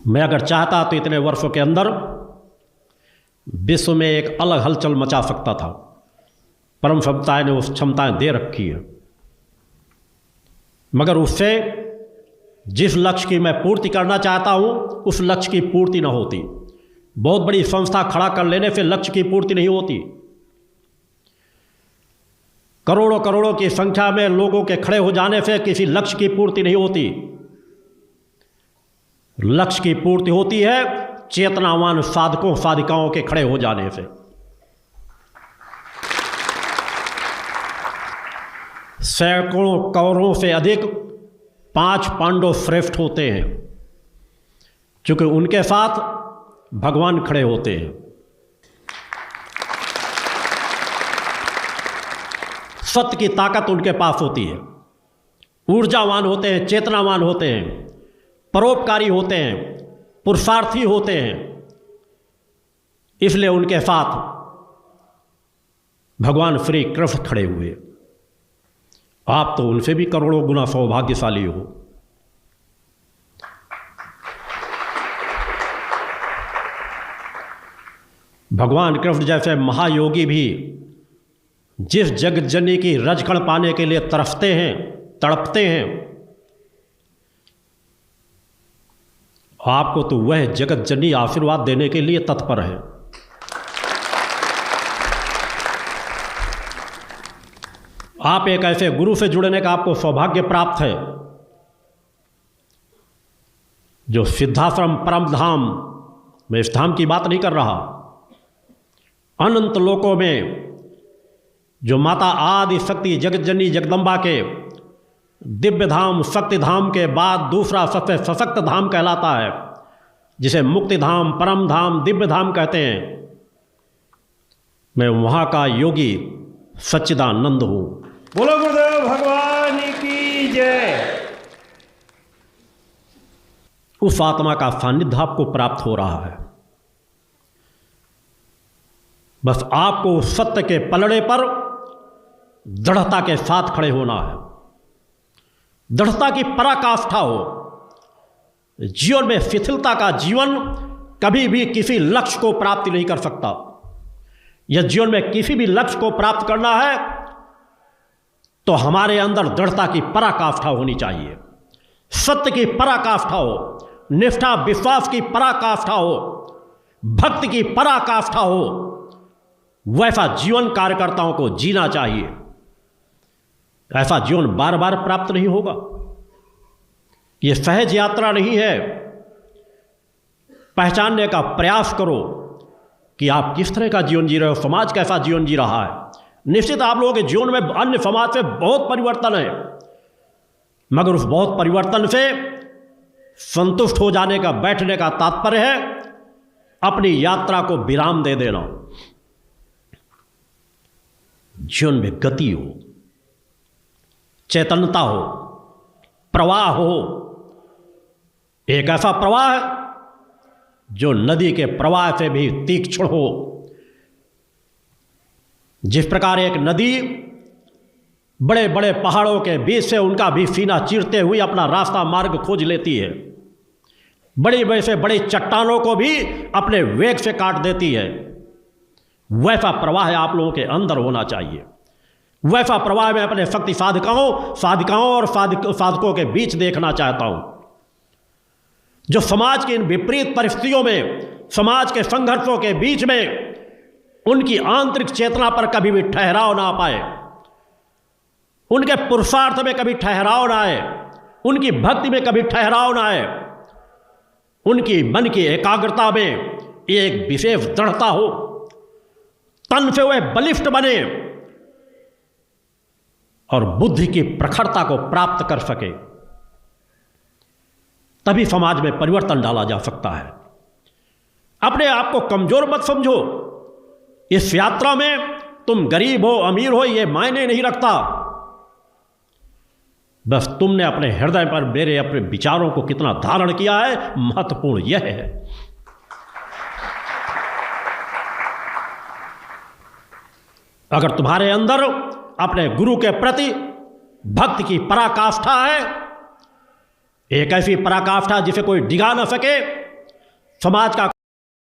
मैं अगर चाहता तो इतने वर्षों के अंदर विश्व में एक अलग हलचल मचा सकता था। परम सत्ताएं ने उस क्षमताएं दे रखी है, मगर उससे जिस लक्ष्य की मैं पूर्ति करना चाहता हूं उस लक्ष्य की पूर्ति न होती। बहुत बड़ी संस्था खड़ा कर लेने से लक्ष्य की पूर्ति नहीं होती। करोड़ों करोड़ों की संख्या में लोगों के खड़े हो जाने से किसी लक्ष्य की पूर्ति नहीं होती। लक्ष्य की पूर्ति होती है चेतनावान साधकों साधिकाओं के खड़े हो जाने से। सैकड़ों कौरवों से अधिक 5 पांडव श्रेष्ठ होते हैं, क्योंकि उनके साथ भगवान खड़े होते हैं। सत्य की ताकत उनके पास होती है, ऊर्जावान होते हैं, चेतनावान होते हैं, परोपकारी होते हैं, पुरुषार्थी होते हैं। इसलिए उनके साथ भगवान श्री कृष्ण खड़े हुए। आप तो उनसे भी करोड़ों गुना सौभाग्यशाली हो। भगवान कृष्ण जैसे महायोगी भी जिस जगत जननी की रजकण पाने के लिए तरसते हैं, तड़पते हैं, आपको तो वह जगत जननी आशीर्वाद देने के लिए तत्पर है। आप एक ऐसे गुरु से जुड़ने का आपको सौभाग्य प्राप्त है जो सिद्धाश्रम परम धाम, मैं इस धाम की बात नहीं कर रहा, अनंत लोकों में जो माता आदि शक्ति जगत जननी जगदम्बा के दिव्य धाम शक्ति धाम के बाद दूसरा सबसे सशक्त धाम कहलाता है, जिसे मुक्ति धाम, परम धाम, दिव्य धाम कहते हैं। मैं वहाँ का योगी सच्चिदानंद हूँ। बोलो गुरुदेव भगवान की जय। उस आत्मा का सानिध्य आपको प्राप्त हो रहा है। बस आपको सत्य के पलड़े पर दृढ़ता के साथ खड़े होना है। दृढ़ता की पराकाष्ठा हो। जीवन में शिथिलता का जीवन कभी भी किसी लक्ष्य को प्राप्ति नहीं कर सकता। यह जीवन में किसी भी लक्ष्य को प्राप्त करना है तो हमारे अंदर दृढ़ता की पराकाष्ठा होनी चाहिए, सत्य की पराकाष्ठा हो, निष्ठा विश्वास की पराकाष्ठा हो, भक्ति की पराकाष्ठा हो। वैसा जीवन कार्यकर्ताओं को जीना चाहिए। ऐसा जीवन बार बार प्राप्त नहीं होगा। यह सहज यात्रा नहीं है। पहचानने का प्रयास करो कि आप किस तरह का जीवन जी रहे हो, समाज कैसा जीवन जी रहा है। निश्चित आप लोगों के जीवन में अन्य समाज से बहुत परिवर्तन है, मगर उस बहुत परिवर्तन से संतुष्ट हो जाने का, बैठने का तात्पर्य है अपनी यात्रा को विराम दे देना। जीवन में गति हो, चैतन्यता हो, प्रवाह हो। एक ऐसा प्रवाह जो नदी के प्रवाह से भी तीक्ष्ण हो। जिस प्रकार एक नदी बड़े बड़े पहाड़ों के बीच से उनका भी सीना चीरते हुए अपना रास्ता मार्ग खोज लेती है, बड़ी बड़े से बड़ी चट्टानों को भी अपने वेग से काट देती है, वैसा प्रवाह आप लोगों के अंदर होना चाहिए। वैसा प्रवाह मैं अपने शक्ति साधिकाओं और साधकों के बीच देखना चाहता हूं, जो समाज की इन विपरीत परिस्थितियों में, समाज के संघर्षों के बीच में उनकी आंतरिक चेतना पर कभी भी ठहराव ना पाए, उनके पुरुषार्थ में कभी ठहराव ना आए, उनकी भक्ति में कभी ठहराव ना आए, उनकी मन की एकाग्रता में एक विशेष दृढ़ता हो, तन से वे बलिष्ठ बने और बुद्धि की प्रखरता को प्राप्त कर सके। तभी समाज में परिवर्तन डाला जा सकता है। अपने आप को कमजोर मत समझो। इस यात्रा में तुम गरीब हो अमीर हो ये मायने नहीं रखता। बस तुमने अपने हृदय पर मेरे अपने विचारों को कितना धारण किया है, महत्वपूर्ण यह है। अगर तुम्हारे अंदर अपने गुरु के प्रति भक्ति की पराकाष्ठा है, एक ऐसी पराकाष्ठा जिसे कोई डिगा न सके, समाज का